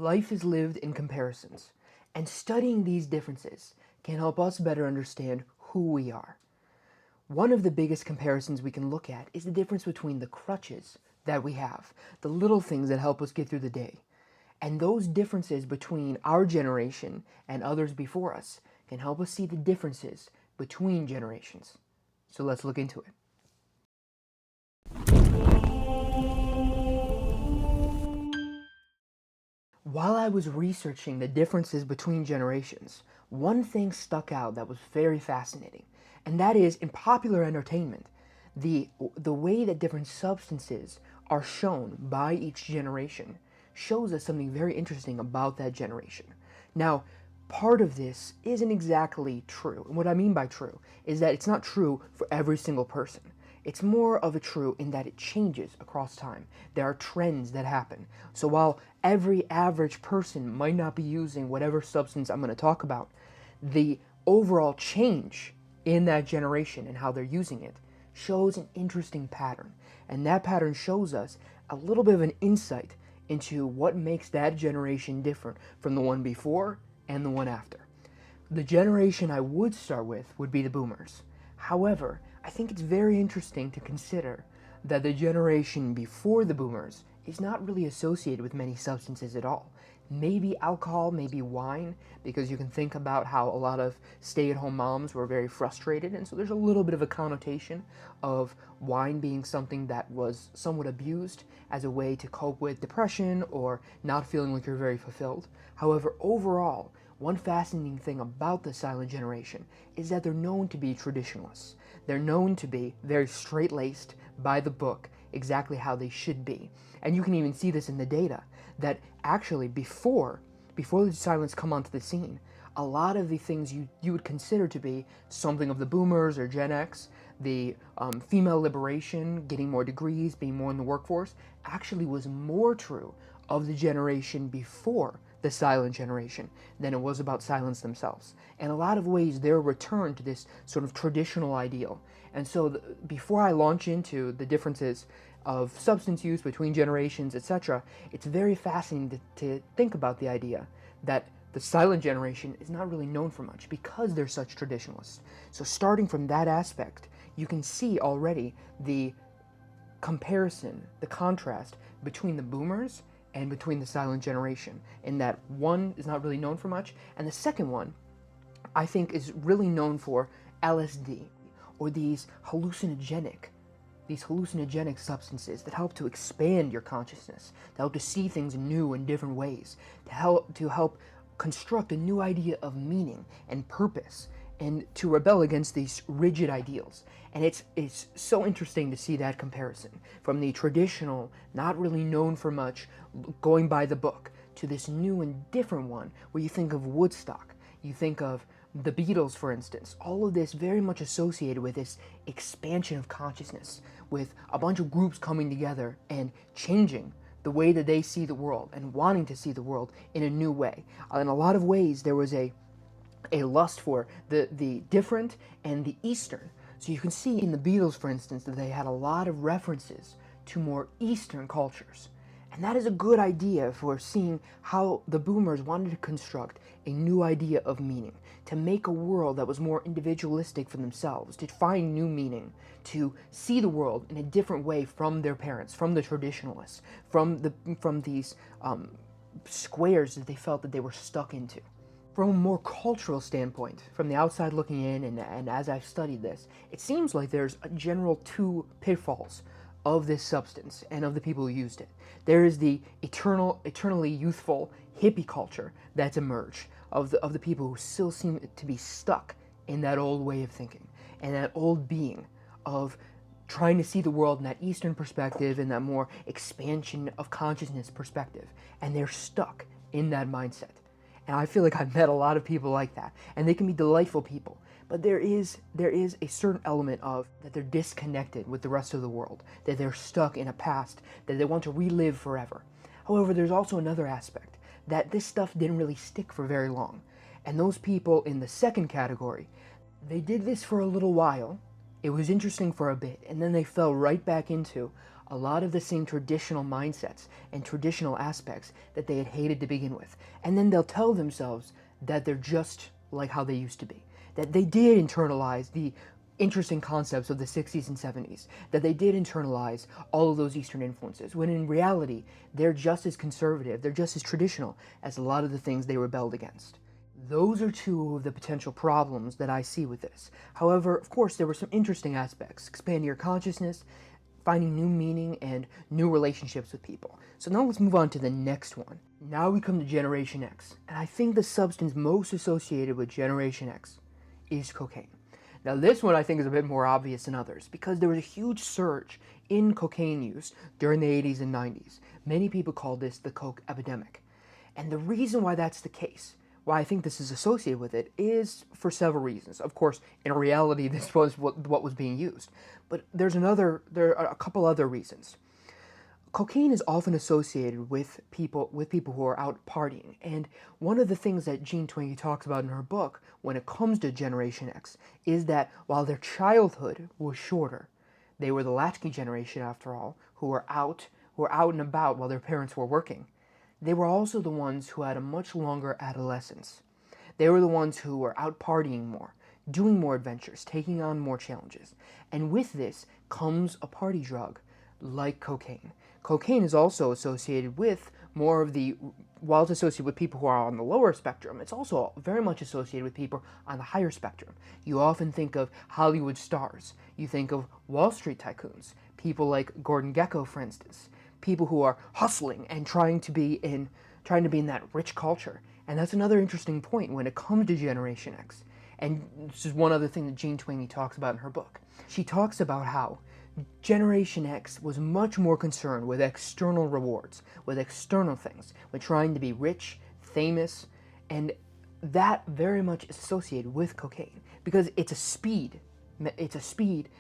Life is lived in comparisons, and studying these differences can help us better understand who we are. One of the biggest comparisons we can look at is the difference between the crutches that we have, the little things that help us get through the day. And those differences between our generation and others before us can help us see the differences between generations. So let's look into it. While I was researching the differences between generations, one thing stuck out that was very fascinating, and that is in popular entertainment, the way that different substances are shown by each generation shows us something very interesting about that generation. Now, part of this isn't exactly true. And what I mean by true is that it's not true for every single person. It's more of a true in that it changes across time. There are trends that happen. So while every average person might not be using whatever substance I'm going to talk about, the overall change in that generation and how they're using it shows an interesting pattern. And that pattern shows us a little bit of an insight into what makes that generation different from the one before and the one after. The generation I would start with would be the boomers. However, I think it's very interesting to consider that the generation before the boomers is not really associated with many substances at all. Maybe alcohol, maybe wine, because you can think about how a lot of stay-at-home moms were very frustrated, and so there's a little bit of a connotation of wine being something that was somewhat abused as a way to cope with depression or not feeling like you're very fulfilled. However, overall, one fascinating thing about the silent generation is that they're known to be traditionalists. They're known to be very straight-laced, by the book, exactly how they should be. And you can even see this in the data, that actually before the silents come onto the scene, a lot of the things you would consider to be something of the boomers or Gen X, the female liberation, getting more degrees, being more in the workforce, actually was more true of the generation before the silent generation than it was about silence themselves. In a lot of ways, they're a return to this sort of traditional ideal. And so before I launch into the differences of substance use between generations, etc., it's very fascinating to think about the idea that the silent generation is not really known for much because they're such traditionalists. So starting from that aspect, you can see already the comparison, the contrast between the boomers and between the silent generation, in that one is not really known for much, and the second one, I think, is really known for LSD, or these hallucinogenic substances that help to expand your consciousness, to help to see things new in different ways, to help construct a new idea of meaning and purpose, and to rebel against these rigid ideals. And it's so interesting to see that comparison from the traditional, not really known for much, going by the book, to this new and different one where you think of Woodstock, you think of the Beatles, for instance. All of this very much associated with this expansion of consciousness, with a bunch of groups coming together and changing the way that they see the world and wanting to see the world in a new way. In a lot of ways, there was a lust for the different and the Eastern. So you can see in the Beatles, for instance, that they had a lot of references to more Eastern cultures. And that is a good idea for seeing how the boomers wanted to construct a new idea of meaning, to make a world that was more individualistic for themselves, to find new meaning, to see the world in a different way from their parents, from the traditionalists, from these squares that they felt that they were stuck into. From a more cultural standpoint, from the outside looking in, and as I've studied this, it seems like there's a general two pitfalls of this substance and of the people who used it. There is the eternally youthful hippie culture that's emerged, of the people who still seem to be stuck in that old way of thinking, and that old being of trying to see the world in that Eastern perspective, and that more expansion of consciousness perspective, and they're stuck in that mindset. And I feel like I've met a lot of people like that, and they can be delightful people, but there is a certain element of that they're disconnected with the rest of the world, that they're stuck in a past that they want to relive forever. However, there's also another aspect, that this stuff didn't really stick for very long. And those people in the second category, they did this for a little while, it was interesting for a bit, and then they fell right back into a lot of the same traditional mindsets and traditional aspects that they had hated to begin with. And then they'll tell themselves that they're just like how they used to be, that they did internalize the interesting concepts of the 60s and 70s, that they did internalize all of those Eastern influences, when in reality, they're just as conservative, they're just as traditional as a lot of the things they rebelled against. Those are two of the potential problems that I see with this. However, of course, there were some interesting aspects: expanding your consciousness, finding new meaning, and new relationships with people. So now let's move on to the next one. Now we come to Generation X, and I think the substance most associated with Generation X is cocaine. Now this one I think is a bit more obvious than others, because there was a huge surge in cocaine use during the 80s and 90s. Many people call this the coke epidemic. And the reason why that's the case, why I think this is associated with it, is for several reasons. Of course, in reality, this was what was being used. But there are a couple other reasons. Cocaine is often associated with people who are out partying, and one of the things that Jean Twenge talks about in her book when it comes to Generation X is that while their childhood was shorter, they were the latchkey generation after all, who were out and about while their parents were working. They were also the ones who had a much longer adolescence. They were the ones who were out partying more, doing more adventures, taking on more challenges. And with this comes a party drug like cocaine. Cocaine is also associated with more of the, while it's associated with people who are on the lower spectrum, it's also very much associated with people on the higher spectrum. You often think of Hollywood stars. You think of Wall Street tycoons, people like Gordon Gekko, for instance, people who are hustling and trying to be in that rich culture. And that's another interesting point when it comes to Generation X. And this is one other thing that Jean Twenge talks about in her book. She talks about how Generation X was much more concerned with external rewards, with external things, with trying to be rich, famous, and that very much is associated with cocaine because it's a speed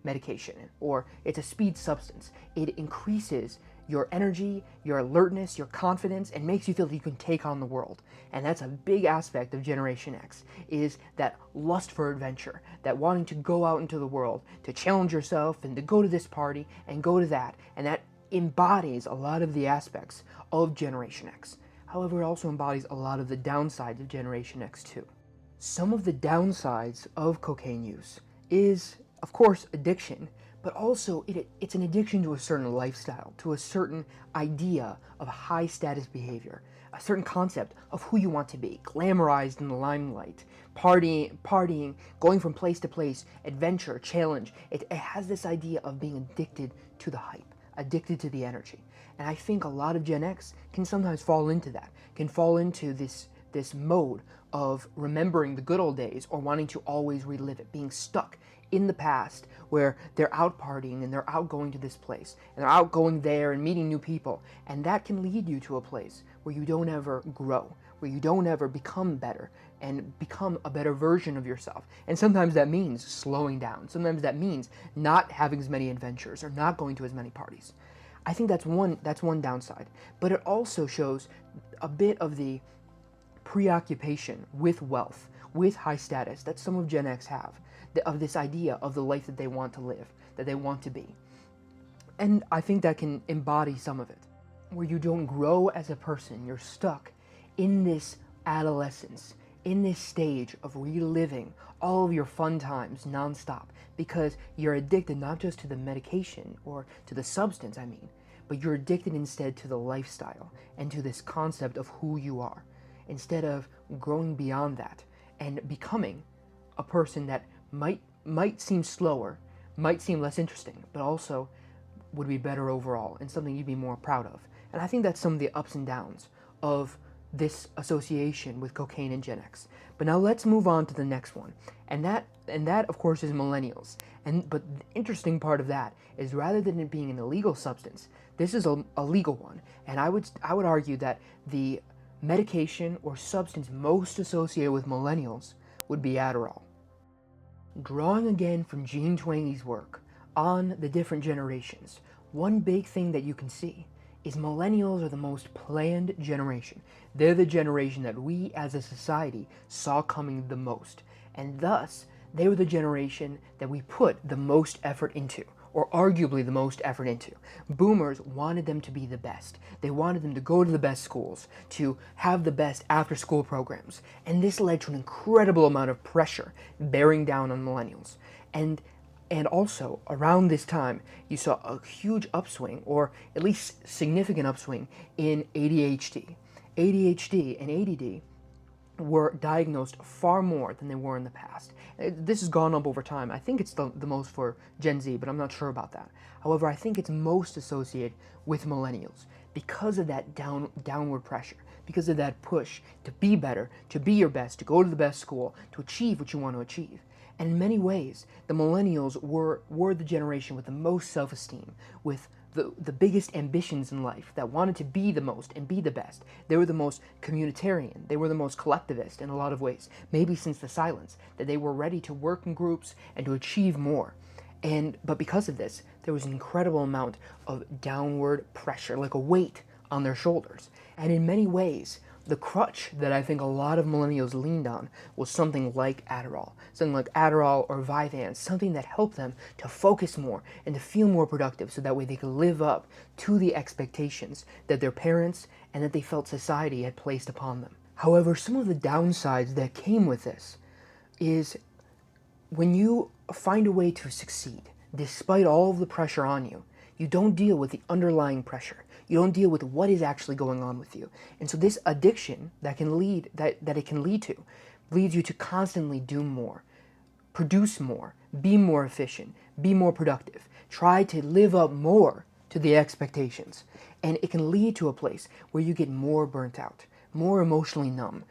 medication, or it's a speed substance. It increases your energy, your alertness, your confidence, and makes you feel that you can take on the world. And that's a big aspect of Generation X, is that lust for adventure, that wanting to go out into the world, to challenge yourself, and to go to this party, and go to that. And that embodies a lot of the aspects of Generation X. However, it also embodies a lot of the downsides of Generation X too. Some of the downsides of cocaine use is, of course, addiction, but also it's an addiction to a certain lifestyle, to a certain idea of high status behavior, a certain concept of who you want to be, glamorized in the limelight, partying, going from place to place, adventure, challenge. It has this idea of being addicted to the hype, addicted to the energy. And I think a lot of Gen X can sometimes fall into that, can fall into this mode of remembering the good old days or wanting to always relive it, being stuck in the past where they're out partying and they're out going to this place and they're out going there and meeting new people. And that can lead you to a place where you don't ever grow, where you don't ever become better and become a better version of yourself. And sometimes that means slowing down. Sometimes that means not having as many adventures or not going to as many parties. I think that's one downside. But it also shows a bit of the preoccupation with wealth, with high status that some of Gen X have, of this idea of the life that they want to live, that they want to be. And I think that can embody some of it, where you don't grow as a person. You're stuck in this adolescence, in this stage of reliving all of your fun times nonstop, because you're addicted not just to the medication or to the substance, but you're addicted instead to the lifestyle and to this concept of who you are, instead of growing beyond that and becoming a person that might seem slower, might seem less interesting, but also would be better overall and something you'd be more proud of. And I think that's some of the ups and downs of this association with cocaine and Gen X. But now let's move on to the next one. And that of course is millennials. But the interesting part of that is, rather than it being an illegal substance, this is a legal one. And I would argue that the medication or substance most associated with millennials would be Adderall. Drawing again from Jean Twenge's work on the different generations, one big thing that you can see is millennials are the most planned generation. They're the generation that we as a society saw coming the most, and thus they were the generation that we put the most effort into, or arguably the most effort into. Boomers wanted them to be the best. They wanted them to go to the best schools, to have the best after-school programs. And this led to an incredible amount of pressure bearing down on millennials. And also, around this time, you saw a huge upswing, or at least significant upswing, in ADHD. ADHD and ADD were diagnosed far more than they were in the past. This has gone up over time. I think it's the most for Gen Z, but I'm not sure about that. However, I think it's most associated with millennials because of that downward pressure, because of that push to be better, to be your best, to go to the best school, to achieve what you want to achieve. And in many ways, the millennials were the generation with the most self-esteem, with the biggest ambitions in life, that wanted to be the most and be the best. They were the most communitarian. They were the most collectivist in a lot of ways, maybe since the silence, that they were ready to work in groups and to achieve more. But because of this, there was an incredible amount of downward pressure, like a weight on their shoulders. And in many ways, the crutch that I think a lot of millennials leaned on was something like Adderall. Something like Adderall or Vyvanse, something that helped them to focus more and to feel more productive so that way they could live up to the expectations that their parents and that they felt society had placed upon them. However, some of the downsides that came with this is when you find a way to succeed, despite all of the pressure on you, you don't deal with the underlying pressure. You don't deal with what is actually going on with you. And so this addiction that it can lead to leads you to constantly do more, produce more, be more efficient, be more productive, try to live up more to the expectations. And it can lead to a place where you get more burnt out, more emotionally numb,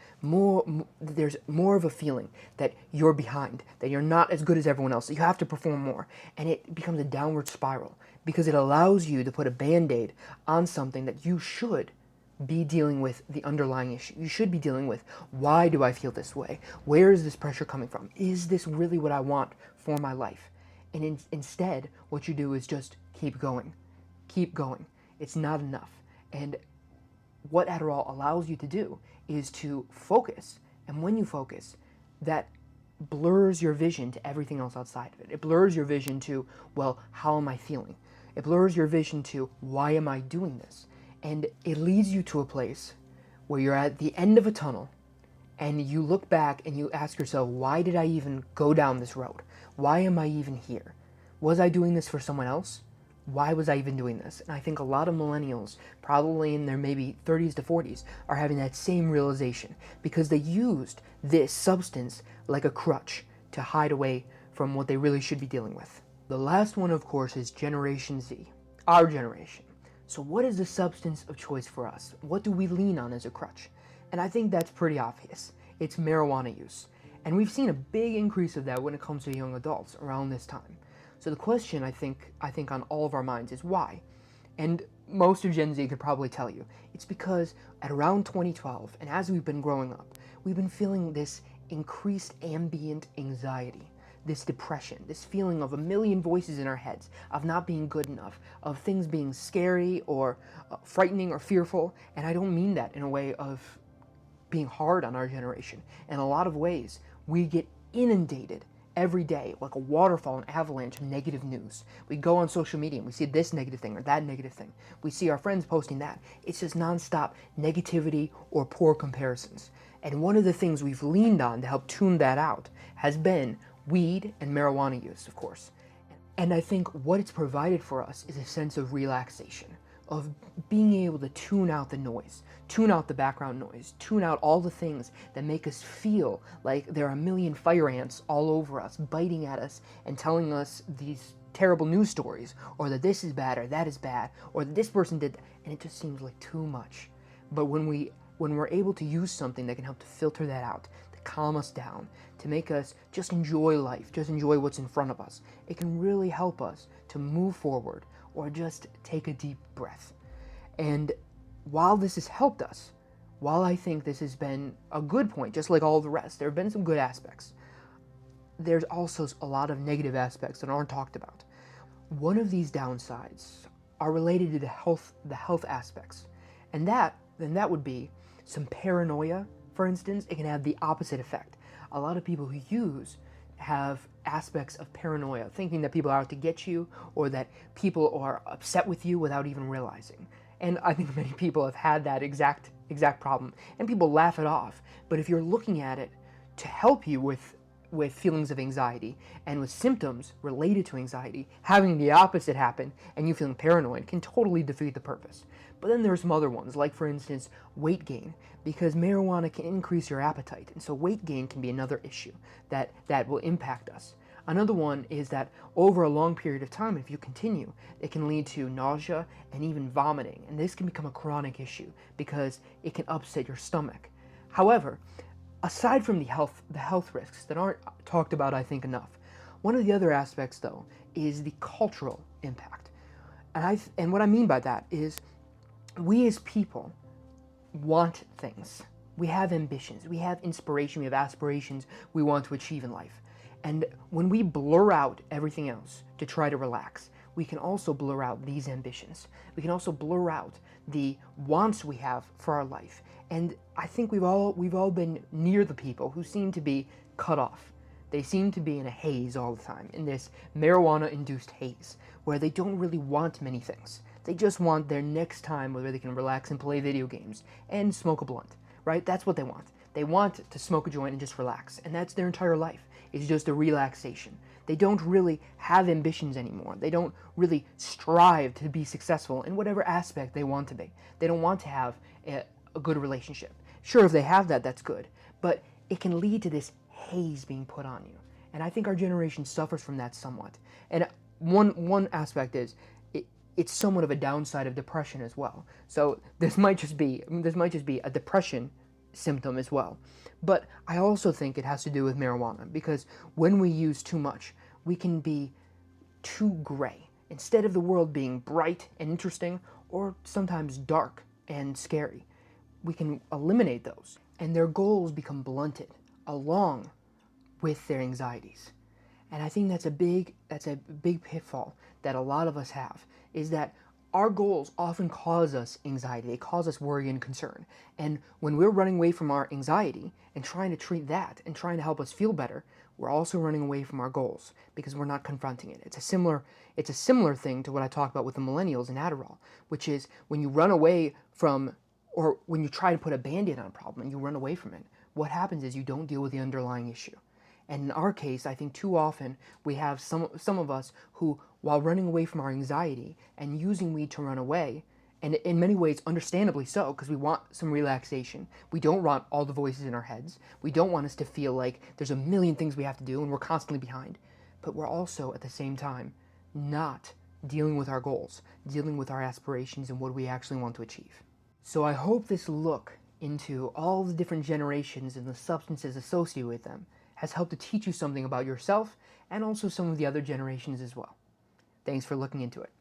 there's more of a feeling that you're behind, that you're not as good as everyone else, that you have to perform more. And it becomes a downward spiral because it allows you to put a Band-Aid on something that you should be dealing with the underlying issue. You should be dealing with, why do I feel this way? Where is this pressure coming from? Is this really what I want for my life? And instead, what you do is just keep going. Keep going. It's not enough. And what Adderall allows you to do is to focus. And when you focus, that blurs your vision to everything else outside of it. It blurs your vision to, well, how am I feeling? It blurs your vision to, why am I doing this? And it leads you to a place where you're at the end of a tunnel and you look back and you ask yourself, why did I even go down this road? Why am I even here? Was I doing this for someone else? Why was I even doing this? And I think a lot of millennials, probably in their maybe 30s to 40s, are having that same realization because they used this substance like a crutch to hide away from what they really should be dealing with. The last one, of course, is Generation Z, our generation. So what is the substance of choice for us? What do we lean on as a crutch? And I think that's pretty obvious. It's marijuana use. And we've seen a big increase of that when it comes to young adults around this time. So the question I think on all of our minds is why? And most of Gen Z could probably tell you. It's because at around 2012, and as we've been growing up, we've been feeling this increased ambient anxiety, this depression, this feeling of a million voices in our heads, of not being good enough, of things being scary or frightening or fearful. And I don't mean that in a way of being hard on our generation. In a lot of ways, we get inundated every day, like a waterfall, an avalanche of negative news. We go on social media and we see this negative thing or that negative thing. We see our friends posting that. It's just nonstop negativity or poor comparisons. And one of the things we've leaned on to help tune that out has been weed and marijuana use, of course. And I think what it's provided for us is a sense of relaxation, of being able to tune out the noise, tune out the background noise, tune out all the things that make us feel like there are a million fire ants all over us, biting at us and telling us these terrible news stories, or that this is bad or that is bad, or that this person did that, and it just seems like too much. But when we're able to use something that can help to filter that out, to calm us down, to make us just enjoy life, just enjoy what's in front of us, it can really help us to move forward or just take a deep breath. And while this has helped us, while I think this has been a good point, just like all the rest, there have been some good aspects, there's also a lot of negative aspects that aren't talked about. One of these downsides are related to the health aspects. And that would be some paranoia, for instance. It can have the opposite effect. A lot of people who use have aspects of paranoia, thinking that people are out to get you or that people are upset with you without even realizing. And I think many people have had that exact problem, and people laugh it off. But if you're looking at it to help you with feelings of anxiety and with symptoms related to anxiety, having the opposite happen and you feeling paranoid can totally defeat the purpose. But then there's some other ones, like for instance, weight gain, because marijuana can increase your appetite, and so weight gain can be another issue that will impact us. Another one is that over a long period of time, if you continue, it can lead to nausea and even vomiting, and this can become a chronic issue because it can upset your stomach. However, aside from the health risks that aren't talked about, I think, enough, one of the other aspects, though, is the cultural impact. And what I mean by that is we as people want things. We have ambitions, we have inspiration, we have aspirations we want to achieve in life. And when we blur out everything else to try to relax, we can also blur out these ambitions. We can also blur out the wants we have for our life. And I think we've all been near the people who seem to be cut off. They seem to be in a haze all the time, in this marijuana-induced haze, where they don't really want many things. They just want their next time where they can relax and play video games and smoke a blunt, right? That's what they want. They want to smoke a joint and just relax, and that's their entire life. It's just a relaxation. They don't really have ambitions anymore. They don't really strive to be successful in whatever aspect they want to be. They don't want to have a good relationship. Sure, if they have that, that's good, but it can lead to this haze being put on you. And I think our generation suffers from that somewhat. And one aspect is it's somewhat of a downside of depression as well. So this might just be a depression symptom as well. But I also think it has to do with marijuana, because when we use too much, we can be too gray. Instead of the world being bright and interesting, or sometimes dark and scary, we can eliminate those, and their goals become blunted along with their anxieties. And I think that's a big pitfall that a lot of us have, is that our goals often cause us anxiety. They cause us worry and concern. And when we're running away from our anxiety and trying to treat that and trying to help us feel better, we're also running away from our goals because we're not confronting it. It's a similar thing to what I talked about with the Millennials and Adderall, which is when you run away from, or when you try to put a Band-Aid on a problem and you run away from it, what happens is you don't deal with the underlying issue. And in our case, I think too often we have some of us who, while running away from our anxiety and using weed to run away, and in many ways understandably so, because we want some relaxation, we don't want all the voices in our heads, we don't want us to feel like there's a million things we have to do and we're constantly behind, but we're also at the same time not dealing with our goals, dealing with our aspirations and what we actually want to achieve. So I hope this look into all the different generations and the substances associated with them has helped to teach you something about yourself and also some of the other generations as well. Thanks for looking into it.